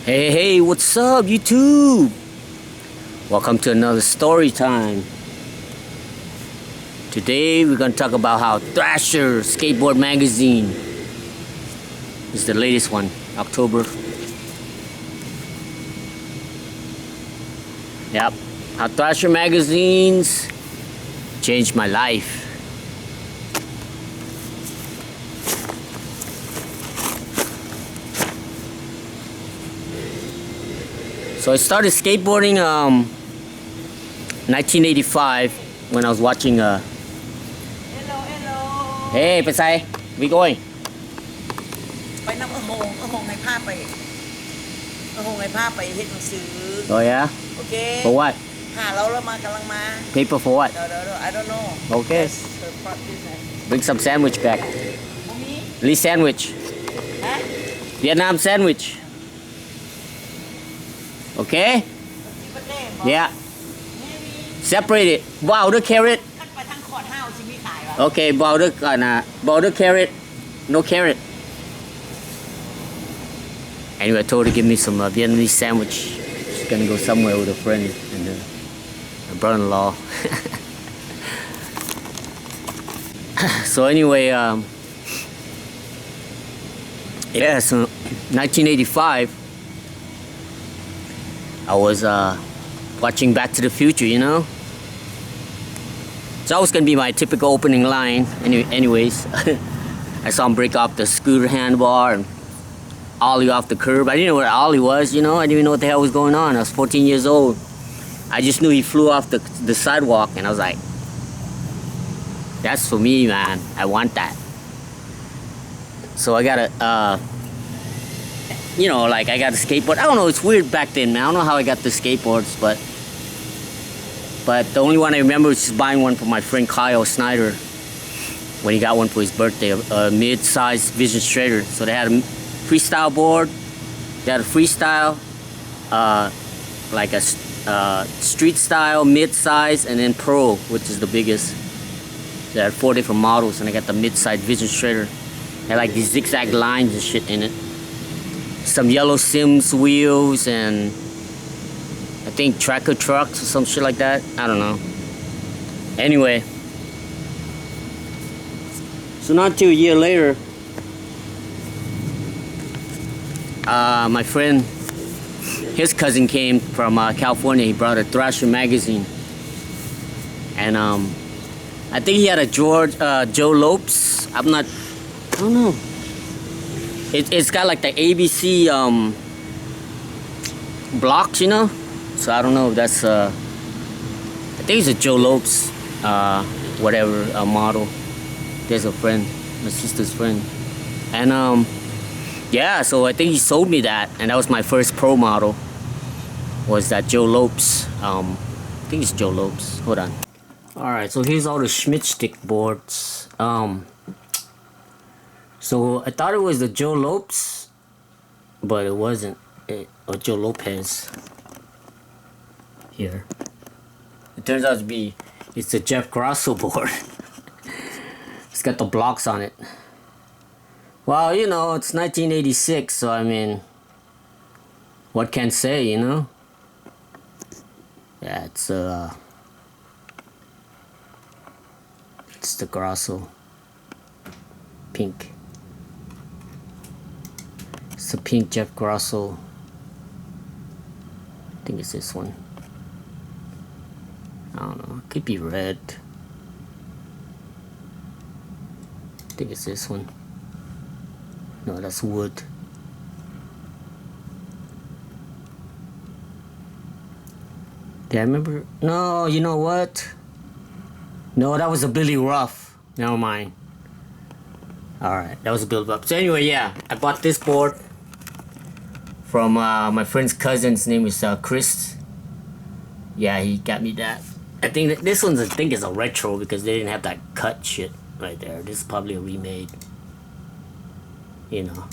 Hey, what's up, YouTube? Welcome to another story time. Today we're gonna talk about how Thrasher Skateboard Magazine is the latest one, October. Yep, how Thrasher magazines changed my life. So I started skateboarding 1985 when I was watching Hello. Hey, Pasay, we going? ไปน้ำเอาหงให้ผ้าไปเฮ็ดหนังสือ Oh yeah? โอเค For what? หาเรามากำลังมา Paper for what? เดี๋ยว I don't know Okay. That's the part business Bring some sandwich back. บ่มี Lee sandwich. ฮะ Vietnam sandwich. Okay? ประเทศบ่ Yeah. Separate it. Powder carrot. คัดไปทางขอดห้าวสิมีขายวะ Okay, powder carrot. No carrot. Anyway, I told her to give me some Vietnamese sandwich. She's gonna go somewhere with a friend and her brother-in-law. So anyway, yeah, so 1985, I was watching Back to the Future, you know? It's always gonna be my typical opening line. Anyways, I saw him break off the scooter handlebar and ollie off the curb. I didn't know what ollie was, you know? I didn't even know what the hell was going on. I was 14 years old. I just knew he flew off the sidewalk, and I was like, that's for me, man. I want that. So I got a, you know, like I got a skateboard. I don't know, it's weird back then, man. I don't know how I got the skateboards, but the only one I remember was just buying one for my friend Kyle Snyder when he got one for his birthday, a mid-sized Vision Straighter. So they had a freestyle board, they had a freestyle, like a street style, mid-size, and then pro, which is the biggest. They had 4 different models, and I got the mid-size Vision Straighter. They had like these zigzag lines and shit in it. Some yellow Sims wheels, and I think tracker trucks or some shit like that. I don't know. Anyway, so not till a year later, my friend, his cousin came from California. He brought a Thrasher magazine, and I think he had a Joe Lopes. I don't know. It's got like the ABC blocks, you know. So I don't know if that's I think it's a Joe Lopes whatever model. There's a friend, my sister's friend, and yeah, so I think he sold me that, and that was my first pro model, was that Joe Lopes. I think it's Joe Lopes. Hold on. Alright, so here's all the Schmidt stick boards. So I thought it was the Joe Lopes, but it wasn't. Or Joe Lopez. Here. It turns out to be, it's the Jeff Grosso board. It's got the blocks on it. Well, you know, it's 1986, so I mean, what can say, you know? Yeah, it's the Grosso. Pink. It's a pink Jeff Grosso. I think it's this one. I don't know, it could be red. I think it's this one. No, that's wood. Do I remember? No, you know what? No, that was a Billy Ruff. Never mind. Alright, that was a build up. So anyway, yeah, I bought this board from my friend's cousin's name is Chris. Yeah, he got me that. I think that this one's, I think, is a retro because they didn't have that cut shit right there. This is probably a remade. You know.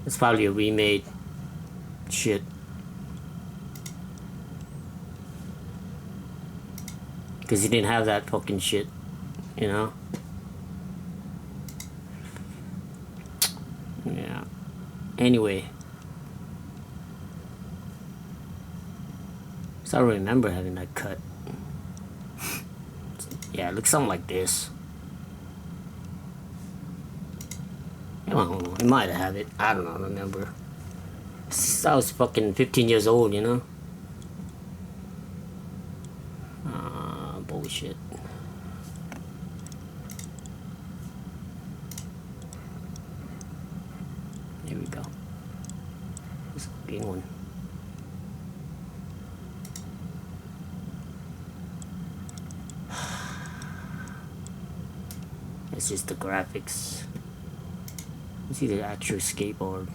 It's probably a remade shit. Because he didn't have that fucking shit. You know? Yeah. Anyway. So I remember having that cut. Yeah, it looks something like this. I don't know. It might have it. I don't know. Remember. Since I was fucking 15 years old, you know? Bullshit. Here we go. This is a big one. It's just the graphics. You see the actual skateboard.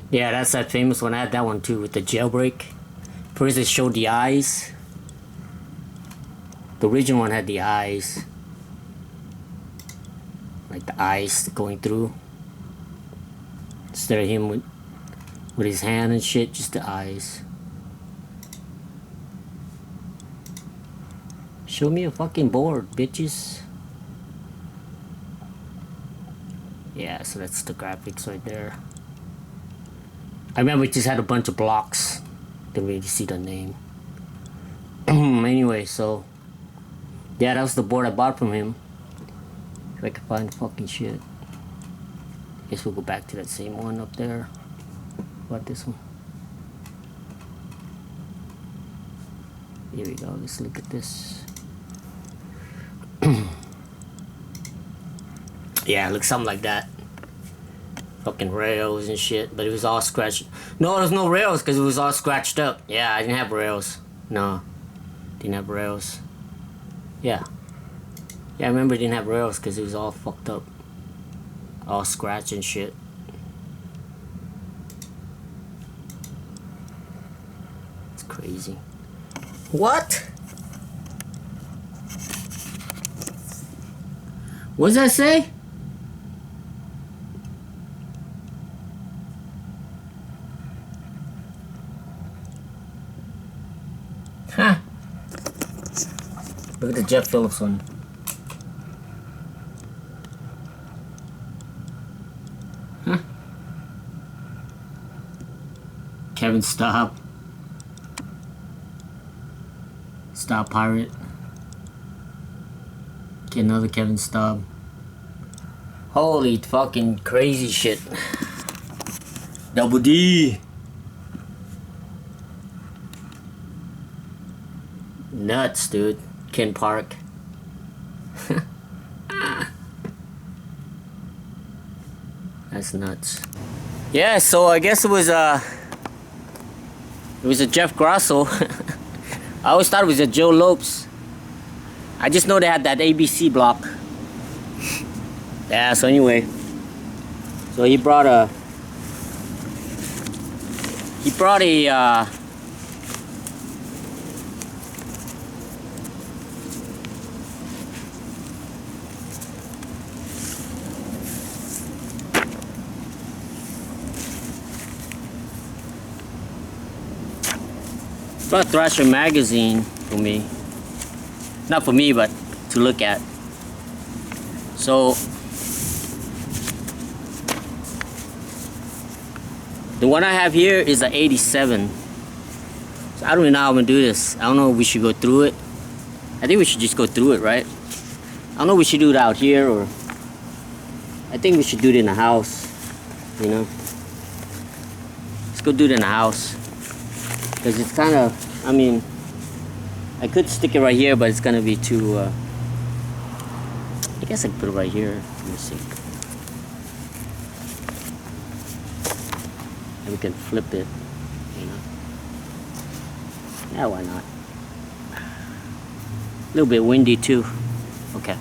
Yeah, that's that famous one. I had that one too with the jailbreak. First it showed the eyes. The original one had the eyes. Like the eyes going through. Instead of him with his hand and shit, just the eyes. Show me a fucking board, bitches. Yeah, so that's the graphics right there. I remember it just had a bunch of blocks. Didn't really see the name. Anyway, so yeah, that was the board I bought from him. If I could find the fucking shit. Guess we'll go back to that same one up there. What about this one? Here we go. Let's look at this. Yeah, it looks something like that. Fucking rails and shit, but it was all scratched. No, there's no rails because it was all scratched up. Yeah, I didn't have rails. No, didn't have rails. Yeah, I remember it didn't have rails because it was all fucked up, all scratched and shit. It's crazy. What? What does that say? Huh. Look at the Jeff Phillips one. Huh. Kevin Staub. Staub Pirate. Get another Kevin Staub. Holy fucking crazy shit. Double D. Nuts, dude. Ken Park. That's nuts. Yeah, so I guess it was a Jeff Grosso. I always thought it was a Joe Lopes. I just know they had that ABC block. Yeah, so anyway. So he brought a Thrasher magazine for me. Not for me, but to look at. So the one I have here is an 87. So I don't even know how I'm gonna do this. I don't know if we should go through it. I think we should just go through it, right? I don't know if we should do it out here or I think we should do it in the house, you know? Let's go do it in the house. Because it's kind of, I mean, I could stick it right here, but it's gonna be too, I guess I can put it right here. Let me see. And we can flip it, you know. Yeah, why not? A little bit windy too. Okay.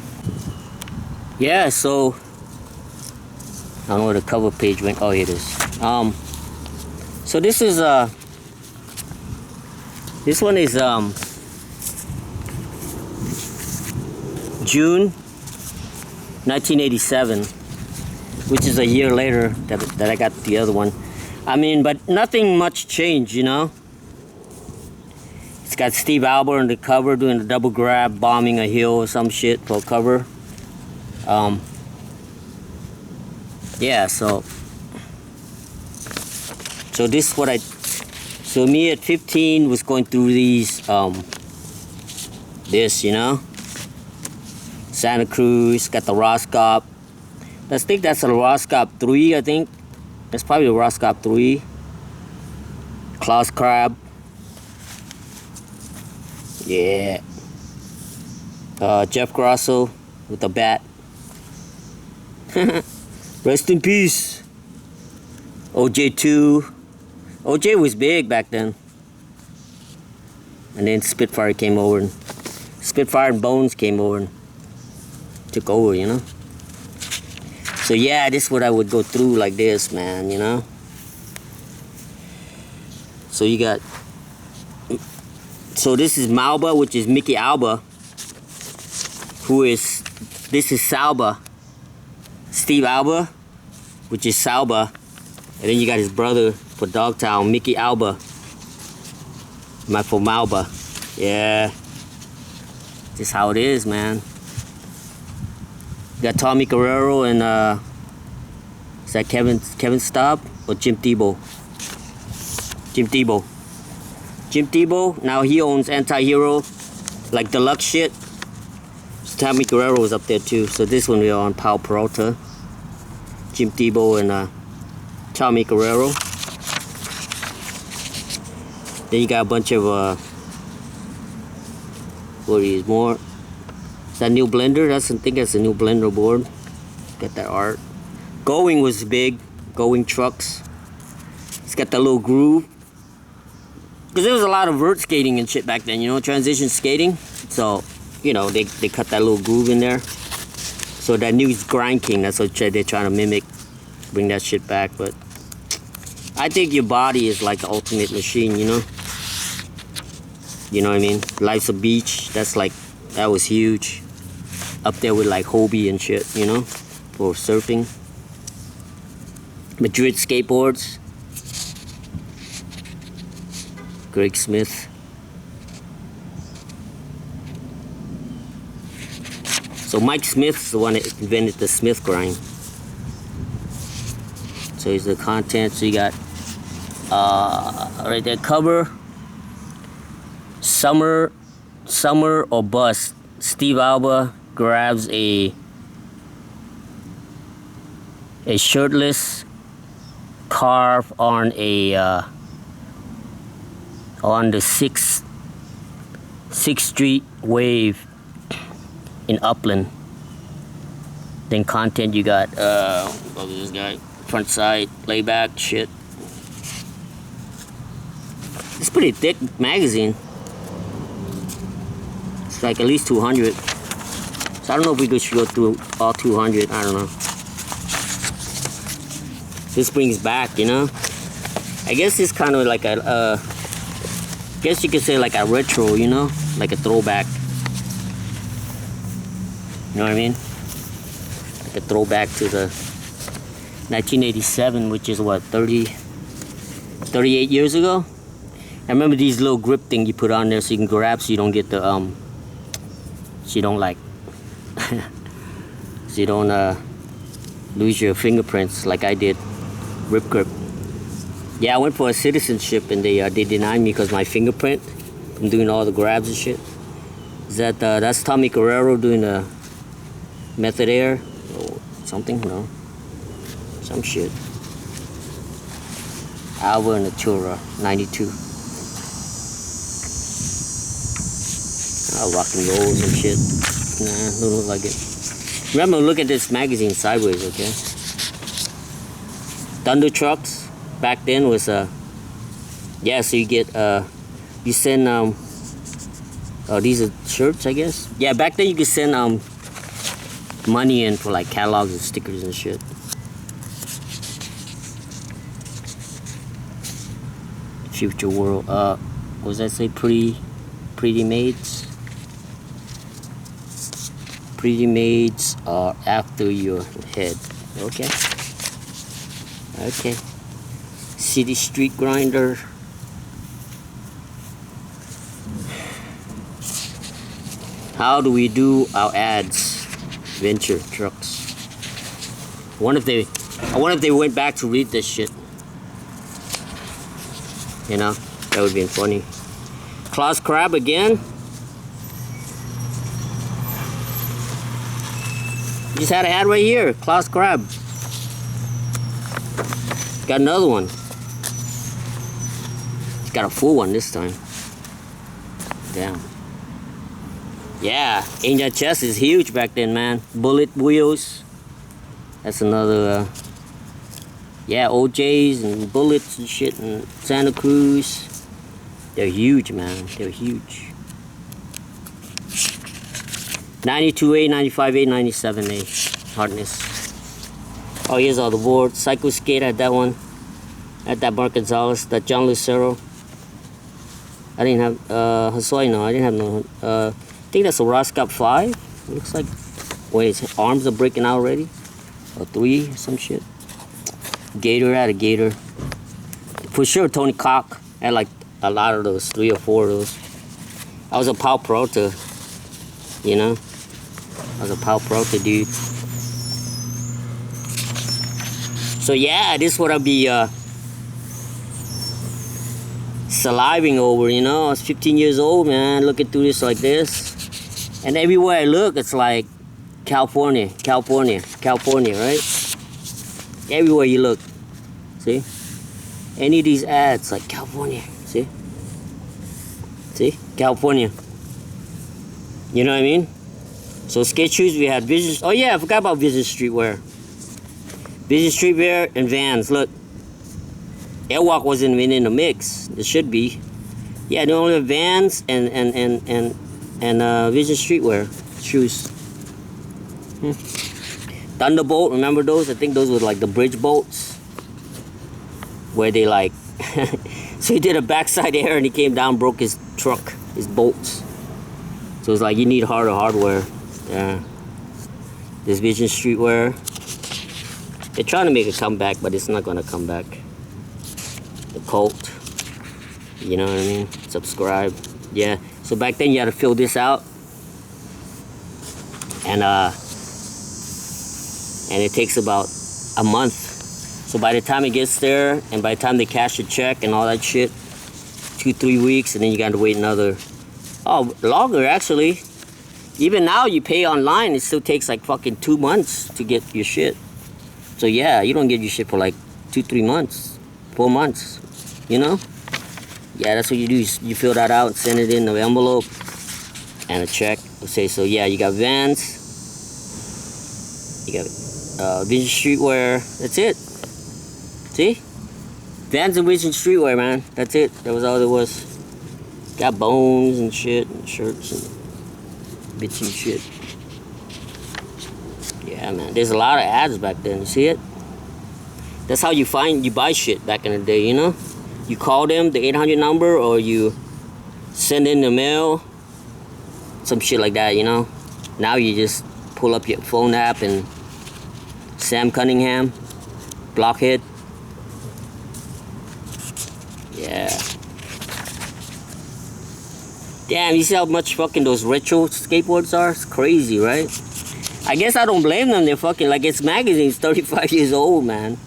Yeah, so I don't know where the cover page went. Oh, here it is. So this is this one is June 1987, which is a year later that I got the other one. I mean, but nothing much changed, you know. It's got Steve Alba on the cover doing a double grab, bombing a hill or some shit for cover. Yeah, so this is what so me at 15 was going through these, this, you know, Santa Cruz, got the Roscop. I think that's a Roscop 3, I think. That's probably a Roscop 3. Klaus Crab. Yeah. Jeff Grosso with the bat. Rest in peace. OJ2. OJ was big back then. And then Spitfire came over. And Spitfire and Bones came over and took over, you know. So yeah, this is what I would go through like this, man, you know. So you got, so this is Malba, which is Mickey Alba, this is Salba, Steve Alba, which is Salba, and then you got his brother for Dogtown, Mickey Alba, for Malba. Yeah, just how it is, man. You got Tommy Guerrero and is that Kevin Staub or Jim Tebow? Jim Tebow, now he owns Anti-Hero, like deluxe shit. So Tommy Guerrero was up there too. So this one we are on Pau Peralta. Jim Tebow and Tommy Guerrero. Then you got a bunch of what is more? Is that new blender? I think that's a new blender board. Got that art. Going was big. Going trucks. It's got that little groove. Because there was a lot of vert skating and shit back then, you know, transition skating. So, you know, they cut that little groove in there. So that new Grind King, that's what they're trying to mimic. Bring that shit back. But I think your body is like the ultimate machine, you know. You know what I mean? Life's a Beach, that's like, that was huge. Up there with like Hobie and shit, you know, for surfing. Madrid skateboards. Greg Smith. So Mike Smith's the one that invented the Smith grind. So here's the content. So you got right there, cover. Summer or Bust. Steve Alba grabs a shirtless carve on on the 6th Street wave in Upland. Then content you got look at this guy, front side layback shit. It's pretty thick magazine. It's like at least 200. So I don't know if we should go through all 200. I don't know. This brings back, you know. I guess it's kind of like a guess you could say like a retro, you know, like a throwback. You know what I mean? Like a throwback to the 1987, which is what, 38 years ago. I remember these little grip thing you put on there so you can grab, so you don't get the so you don't like so you don't lose your fingerprints like I did. Rip grip. Yeah, I went for a citizenship and they denied me because my fingerprint from doing all the grabs and shit. Is that that's Tommy Guerrero doing a Method Air or something? No, some shit. Alba and Natura, 92. Rock and rolls and shit. Nah, don't look like it. Remember, look at this magazine sideways, okay? Thunder Trucks back then was yeah, so you get you send these are shirts, I guess. Yeah, back then you could send money in for like catalogs and stickers and shit. Future World, what does that say? Pretty Maids. Pretty Maids are after your head. Okay. Okay. City Street Grinder. How do we do our ads? Venture trucks. I wonder if they went back to read this shit. You know, that would be funny. Claus crab again. Just had an ad right here. Claus crab. Got another one. Got a full one this time. Damn. Yeah, Angel chest is huge back then, man. Bullet wheels. That's another. Yeah, OJs and bullets and shit and Santa Cruz. They're huge, man. They're huge. 92A, 95A, 97A hardness. Oh, here's all the boards. Psycho Skate had that one. At that Mark Gonzalez, that John Lucero. I didn't have Hasoy, no, I didn't have no. I think that's a Roscop 5. It looks like. Wait, his arms are breaking out already. Or 3, some shit. Gator had a Gator. For sure, Tony Cock had like a lot of those, 3 or 4 of those. I was a Pal Peralta, you know. I was a Pal Peralta dude. So yeah, this is what I'll be saliving over, you know. I was 15 years old, man, looking through this like this. And everywhere I look, it's like California, California, California, right? Everywhere you look, see? Any of these ads, like California, see? See? California. You know what I mean? So skate shoes, we had Vision. Oh yeah, I forgot about Vision Streetwear. Vision Streetwear and Vans. Look, Airwalk wasn't even in the mix. It should be. Yeah, they only have Vans and Vision Streetwear shoes. Thunderbolt, remember those? I think those were like the bridge bolts, where they like. So he did a backside air and he came down, broke his truck, his bolts. So it's like you need harder hardware. Yeah. This Vision Streetwear. They're trying to make a comeback, but it's not gonna come back. The Cult. You know what I mean? Subscribe. Yeah. So back then you had to fill this out. And it takes about a month. So by the time it gets there, and by the time they cash the check and all that shit, 2-3 weeks, and then you gotta wait another, longer actually. Even now you pay online, it still takes like fucking 2 months to get your shit. So yeah, you don't get your shit for like 2-3 months, 4 months, you know? Yeah, that's what you do. You fill that out, send it in the envelope, and a check. Say, so yeah, you got Vans, you got Vision Streetwear. That's it. See? Vans and Vision Streetwear, man. That's it. That was all there was. Got bones and shit, and shirts and bits and shit. Yeah, man. There's a lot of ads back then. You see it? That's how you buy shit back in the day, you know? You call them, the 800 number, or you send in the mail. Some shit like that, you know? Now you just pull up your phone app and Sam Cunningham, Blockhead. Yeah. Damn, you see how much fucking those retro skateboards are? It's crazy, right? I guess I don't blame them. They're fucking, like, it's magazines, 35 years old, man.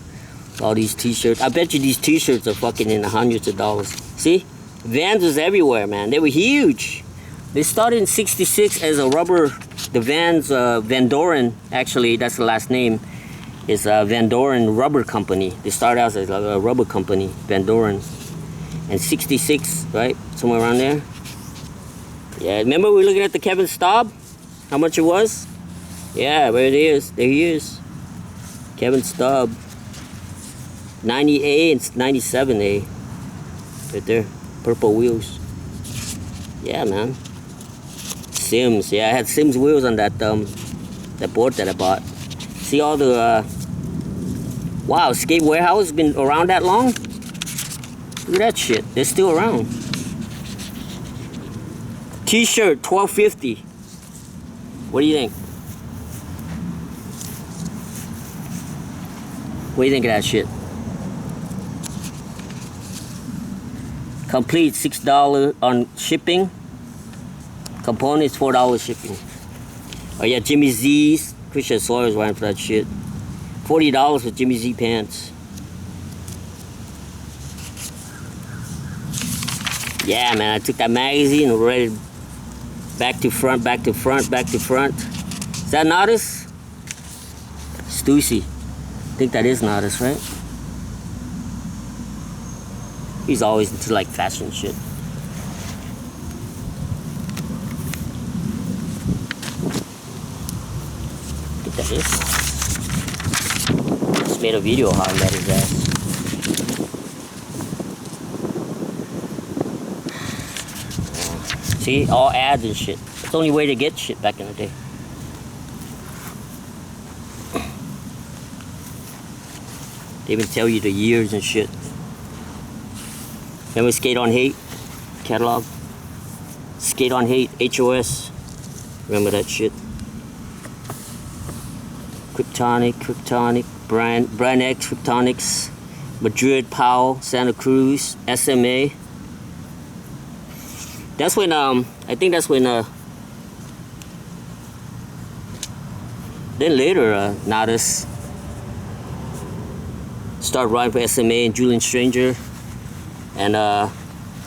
All these t-shirts. I bet you these t-shirts are fucking in the hundreds of dollars. See? Vans was everywhere, man. They were huge. They started in '66 as a rubber, the Vans, Van Doren, actually, that's the last name, is Van Doren Rubber Company. They started out as a rubber company, Van Doren. And '66, right? Somewhere around there. Yeah, remember we were looking at the Kevin Staub? How much it was? Yeah, there it is. There he is. Kevin Staub. 90A and 97A. Right there. Purple wheels. Yeah, man. Sims. Yeah, I had Sims wheels on that that board that I bought. See all the wow, Skate Warehouse has been around that long? Look at that shit. They're still around. T-shirt, $12.50. What do you think? What do you think of that shit? Complete $6 on shipping. Components $4 shipping. Oh yeah, Jimmy Z's. Christian Sawyer's running for that shit. $40 for Jimmy Z pants. Yeah, man, I took that magazine and read it back to front, back to front, back to front. Is that Nardis? Stussy. I think that is Nardis, right? He's always into like fashion shit. I think that is. Just made a video how I met his ass. See, all ads and shit. It's the only way to get shit back in the day. They even tell you the years and shit. Remember Skate on Hate catalog? Skate on Hate, HOS. Remember that shit? Kryptonic, Brand X, Kryptonics, Madrid, Powell, Santa Cruz, SMA. That's when I think that's when then later Nardis started riding for SMA and Julian Stranger, and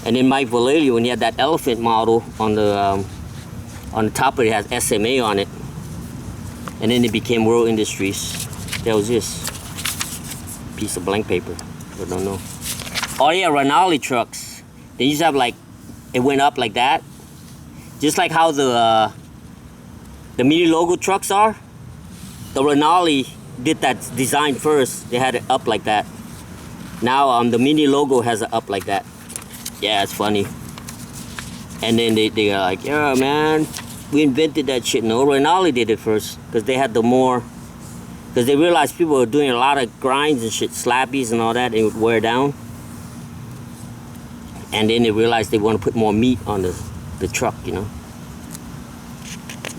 then Mike Valerio, when he had that elephant model on the top of it, has SMA on it, and then it became World Industries. That was this piece of blank paper. I don't know. Oh yeah, Rinaldi trucks. They used to have like, it went up like that, just like how the mini logo trucks are. The Rinaldi did that design first. They had it up like that. Now the mini logo has it up like that. Yeah, it's funny. And then they are like, yeah, man, we invented that shit. No, Rinaldi did it first because they had the more, because they realized people were doing a lot of grinds and shit, slappies and all that. It would wear down. And then they realized they want to put more meat on the truck, you know.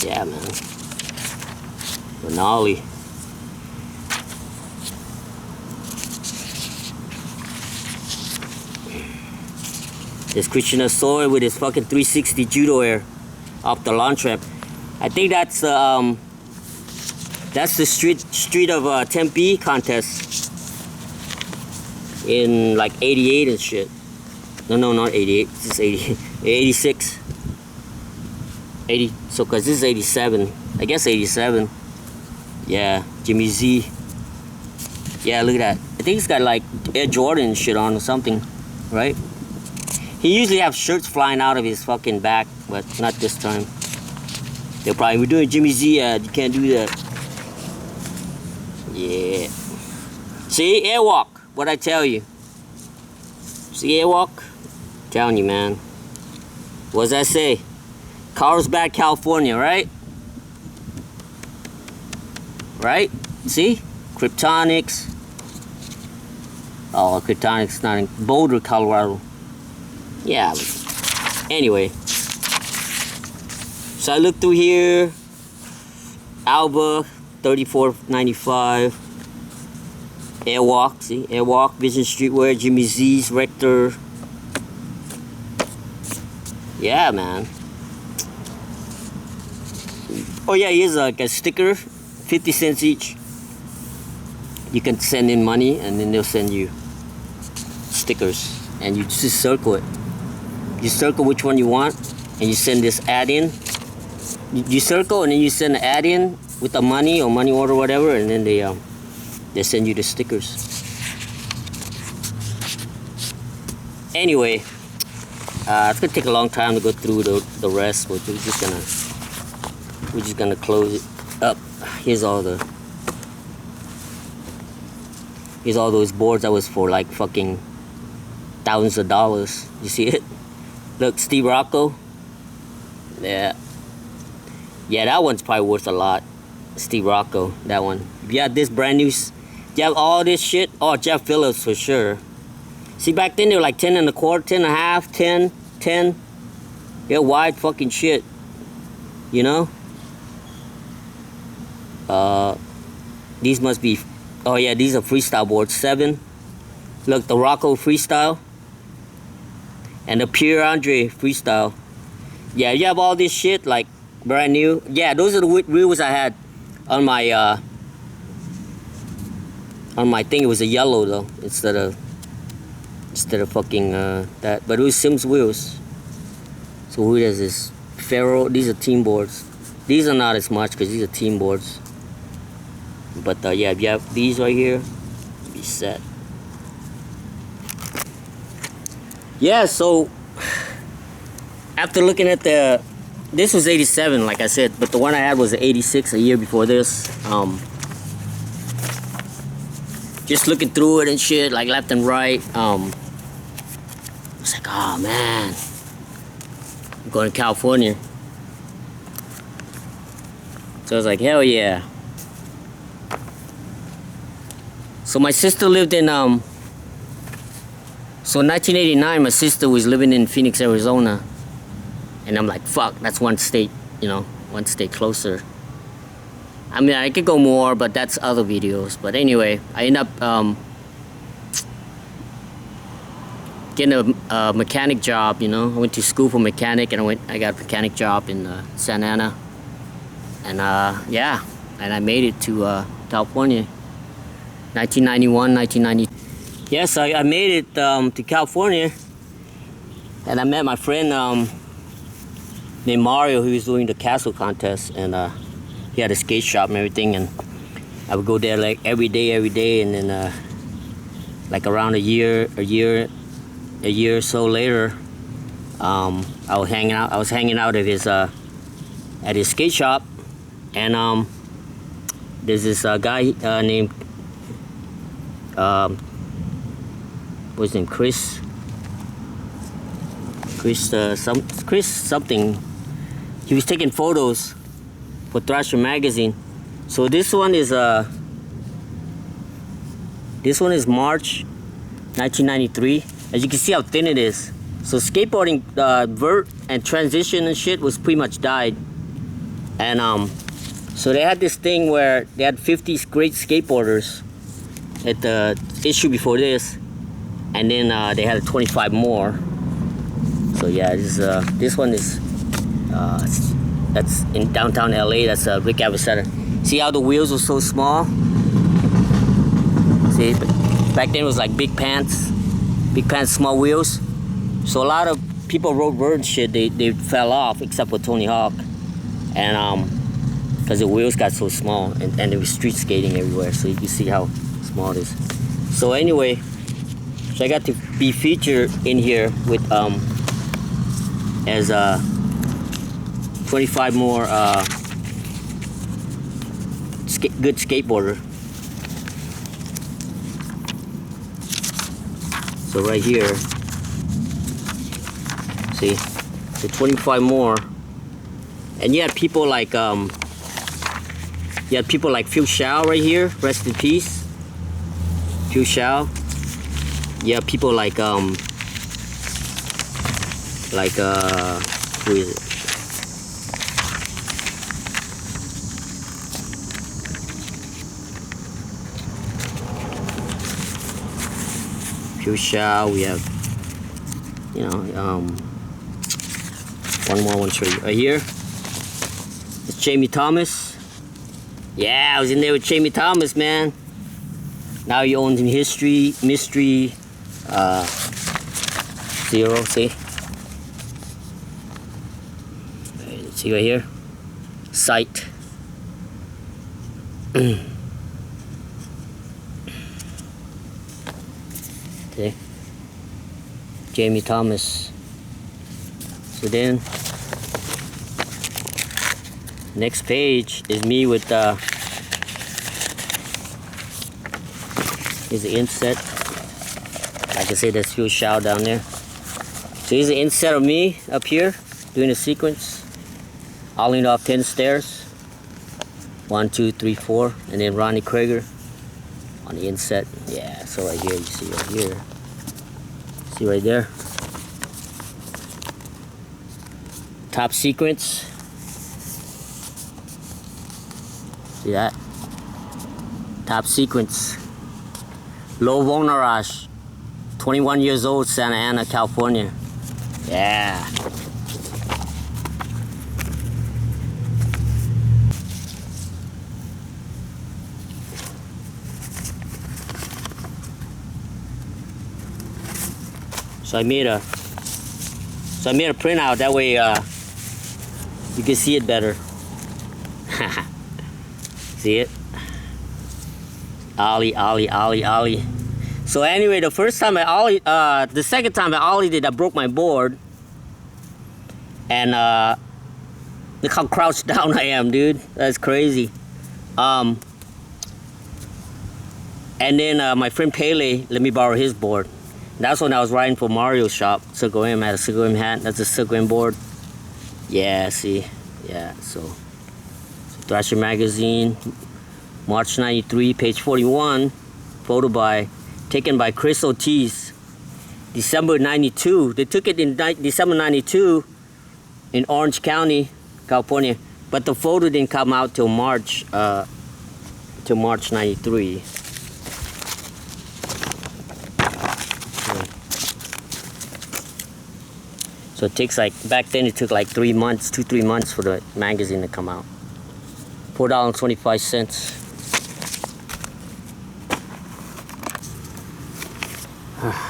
Yeah, man. Rinaldi. There's Christian Sawyer with his fucking 360 judo air off the launch ramp. I think that's the street of Tempe contest in like '88 and shit. No, not 88. This is 80, 86. 80. So, cause this is 87. I guess 87. Yeah, Jimmy Z. Yeah, look at that. I think he's got like Air Jordan shit on or something, right? He usually have shirts flying out of his fucking back, but not this time. They're probably, we're doing Jimmy Z ad, you can't do that. Yeah. See, Airwalk, what I tell you. See Airwalk? Telling you, man. What does that say? Carlsbad, California, right? Right? See? Kryptonics. Oh, Kryptonics not in Boulder, Colorado. Yeah. Anyway. So I look through here. Alba, $34.95. Airwalk, see? Airwalk, Vision Streetwear, Jimmy Z's, Rector. Yeah, man. Oh yeah, here's like a sticker, 50 cents each. You can send in money and then they'll send you stickers. And you just circle it. You circle which one you want and you send this ad in. You circle and then you send the ad in with the money or money order or whatever, and then they send you the stickers. Anyway, it's gonna take a long time to go through the rest, but we're just gonna close it up. Here's all those boards that was for like fucking thousands of dollars. You see it? Look, Steve Rocco. Yeah, that one's probably worth a lot. Steve Rocco, that one. If you have this brand new, you have all this shit. Oh, Jeff Phillips for sure. See, back then they were like 10 and a quarter, 10 and a half, 10. Yeah, wide fucking shit. You know? These must be, oh yeah, these are freestyle boards, 7. Look, the Rocco freestyle. And the Pierre Andre freestyle. Yeah, you have all this shit like brand new. Yeah, those are the wheels I had on my thing. It was a yellow though instead of fucking that. But it was Sims wheels. So who does this? Faro. These are team boards. These are not as much because these are team boards. But yeah, if you have these right here, be set. Yeah, so after looking at this was 87, like I said, but the one I had was 86 a year before this. Just looking through it and shit, like left and right. It's like, oh man, I'm going to California. So I was like, hell yeah. So my sister lived in, so in 1989, my sister was living in Phoenix, Arizona. And I'm like, fuck, that's one state, you know, one state closer. I mean, I could go more, but that's other videos. But anyway, I ended up getting a mechanic job, you know. I went to school for mechanic, and I got a mechanic job in Santa Ana. And yeah, and I made it to California. 1991, 1990. Yes, I made it to California, and I met my friend named Mario, who was doing the castle contest, and he had a skate shop and everything, and I would go there like every day, and then like around a year or so later, I was hanging out at his skate shop, and there's this guy named what's his name? Chris something. He was taking photos for Thrasher magazine. So this one is March 1993. As you can see how thin it is. So skateboarding vert and transition and shit was pretty much died. And so they had this thing where they had 50 great skateboarders at the issue before this, and then they had 25 more. So yeah, this one is that's in downtown LA. That's Rick Avocetta. See how the wheels were so small? See, back then it was like big pants, small wheels. So a lot of people rode vert shit. They fell off, except for Tony Hawk, and because the wheels got so small, and there was street skating everywhere. So you can see how small it is. So anyway, so I got to be featured in here with as 25 more good skateboarder. So right here, see, so 25 more, and you had people like Phil Shao right here, rest in peace. Phil Shao. Yeah, people like who is it? Phil Shao. We have, you know, one more show you right here. It's Jamie Thomas. Yeah, I was in there with Jamie Thomas, man. Now he owns in Mystery Zero, see? See right here? Sight. See? Jamie Thomas. So then, next page is me with here's the inset. Like I said, that's Phil Shao down there. So here's the inset of me up here doing a sequence, olling off 10 stairs. 1, 2, 3, 4, and then Ronnie Krieger on the inset. Yeah, so right here, you see right here. See right there. Top sequence. See that? Top sequence. Lo Vonaraj, 21 years old, Santa Ana, California. Yeah. So I made a printout, that way you can see it better. See it? Ollie, ollie, ollie, ollie. So anyway, the first time I ollie, the second time I ollied it, I broke my board. And look how crouched down I am, dude. That's crazy. And then my friend Pele let me borrow his board. That's when I was riding for Mario's shop. Circle M, had a Circle M hat. That's a Circle M board. Yeah, see? Yeah, so Thrasher magazine, March 93, page 41. Photo taken by Chris Ortiz. December 92. They took it in December 92 in Orange County, California. But the photo didn't come out till March 93. So it takes like, back then it took like 3 months, 2-3 months for the magazine to come out. $4.25.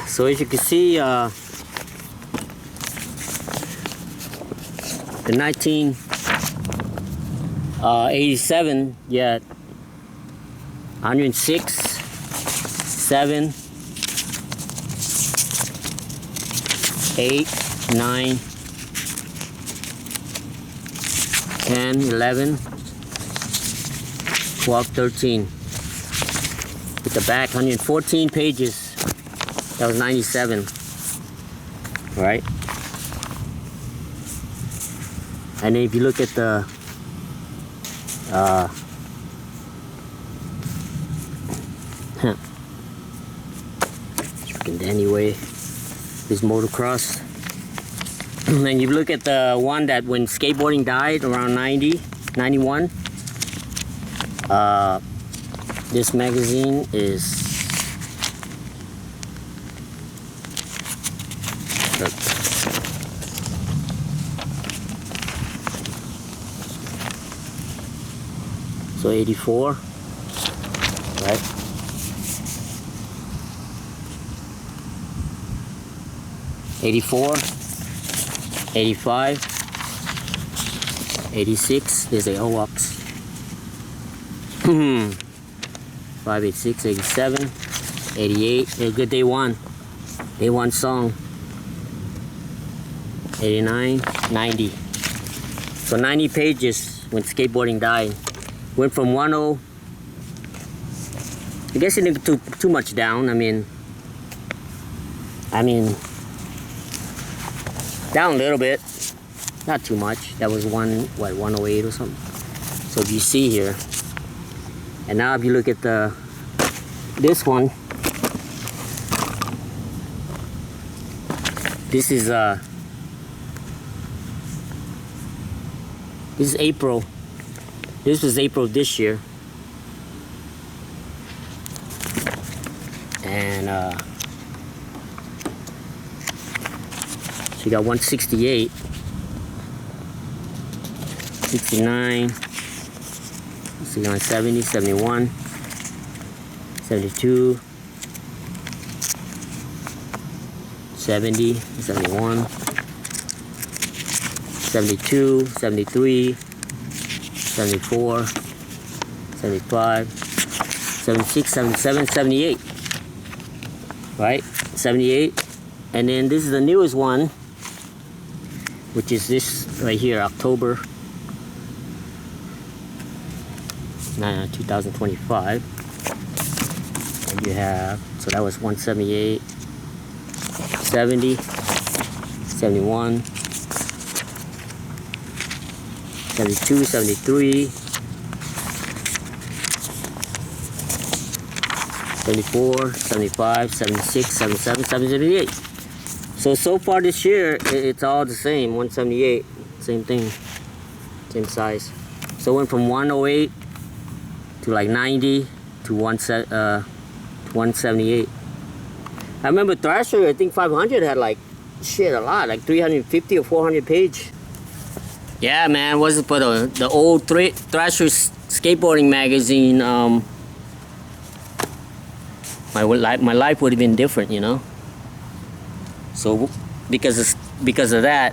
So as you can see, the 1987, yeah, 106, 7, 8, 9, 10, 11, 12, 13. With the back, 114 pages. That was 97. Right? And then if you look at the anyway, this motocross. And you look at the one that when skateboarding died around 90, 91. This magazine is so 84, right? 84, 85, 86, there's a OUX. 586, 87, 88, a good day one song. 89, 90. So 90 pages when skateboarding died. Went from 10, I guess it didn't too much down. I mean, down a little bit, not too much. That was 108 or something. So if you see here, and now if you look at this one, this is April. This was April this year. And so you got 168, 69, 70, 71, 72, 70, 71, 72, 73, 74, 75, 76, 77, 78, right? 78. And then this is the newest one, which is this right here, October 2025. And you have, so that was 178, 70, 71, 72, 73, 74, 75, 76, 77, 78. So far this year, it's all the same, 178, same thing, same size. So it went from 108 to like 90 to 178. I remember Thrasher, I think 500 had like, shit, a lot, like 350 or 400 page. Yeah, man, was it for the old Thrasher skateboarding magazine? My life would have been different, you know. So because of that,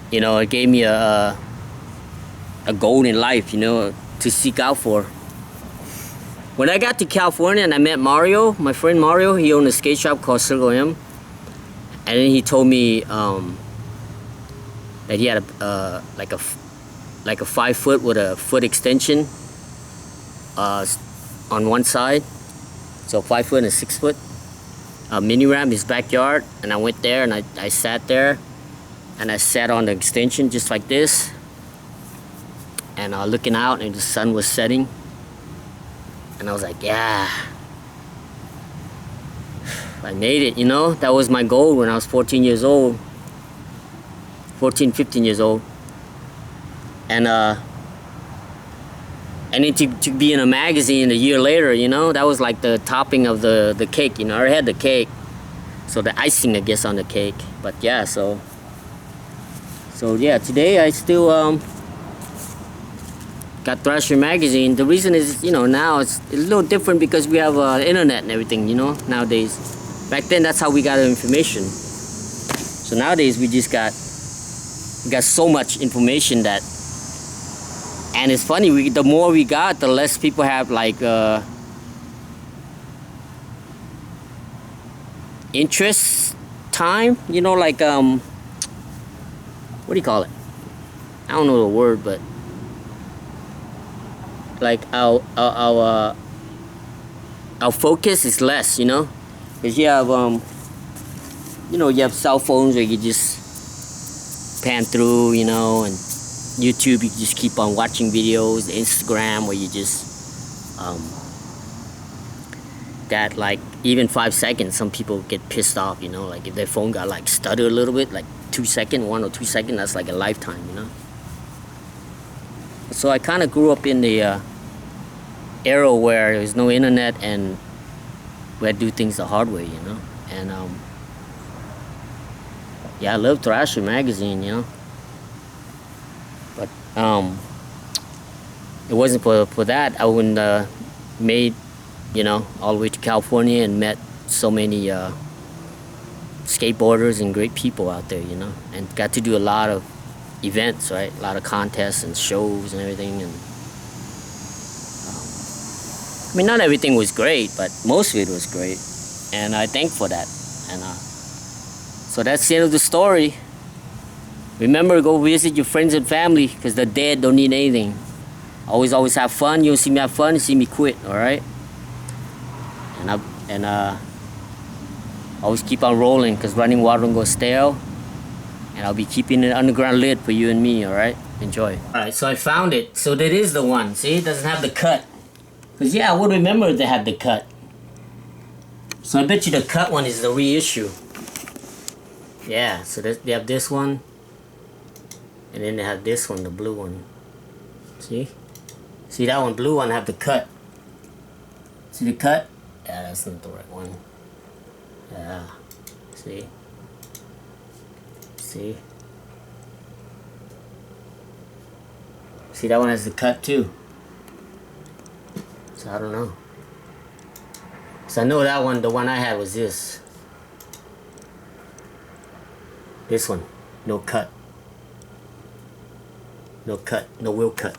you know, it gave me a goal in life, you know, to seek out for. When I got to California and I met Mario, my friend Mario, he owned a skate shop called Circle M, and then he told me that he had like a 5 foot with a foot extension on one side, so 5 foot and a 6 foot mini ramp in his backyard. And I went there and I sat there and I sat on the extension just like this, and looking out, and the sun was setting, and I was like, yeah, I made it, you know. That was my goal when I was 15 years old. And then to be in a magazine a year later, you know, that was like the topping of the cake, you know. I had the cake, so the icing, I guess, on the cake. But yeah, so yeah, today I still got Thrasher magazine. The reason is, you know, now it's a little different because we have internet and everything, you know, nowadays. Back then, that's how we got our information. So nowadays, we got so much information that, and it's funny, the more we got, the less people have like interest time, you know, like what do you call it? I don't know the word, but like our focus is less, you know, because you have you know, you have cell phones where you just pan through, you know, and YouTube, you just keep on watching videos. Instagram, where you just that, like, even 5 seconds, some people get pissed off, you know, like if their phone got like stutter a little bit, like 2 seconds, 1 or 2 seconds, that's like a lifetime, you know. So I kind of grew up in the era where there was no internet and we had to do things the hard way, you know. And yeah, I love Thrasher magazine, you know. But it wasn't for that, I wouldn't made, you know, all the way to California and met so many skateboarders and great people out there, you know, and got to do a lot of events, right? A lot of contests and shows and everything. And I mean, not everything was great, but most of it was great, and I thank for that. And so that's the end of the story. Remember, go visit your friends and family, because the dead don't need anything. Always have fun. You see me have fun, you see me quit, all right? And always keep on rolling, because running water don't go stale. And I'll be keeping it underground lid for you and me, all right? Enjoy. All right, so I found it. So that is the one. See, it doesn't have the cut. Because, yeah, I would remember if they had the cut. So I bet you the cut one is the reissue. Yeah, so they have this one. And then they have this one, the blue one. See? See that one, blue one, have the cut. See the cut? Yeah, that's not the right one. Yeah. See? See? See, that one has the cut too. So I don't know. So I know that one, the one I had was this. This one, no cut. No cut, no wheel cut.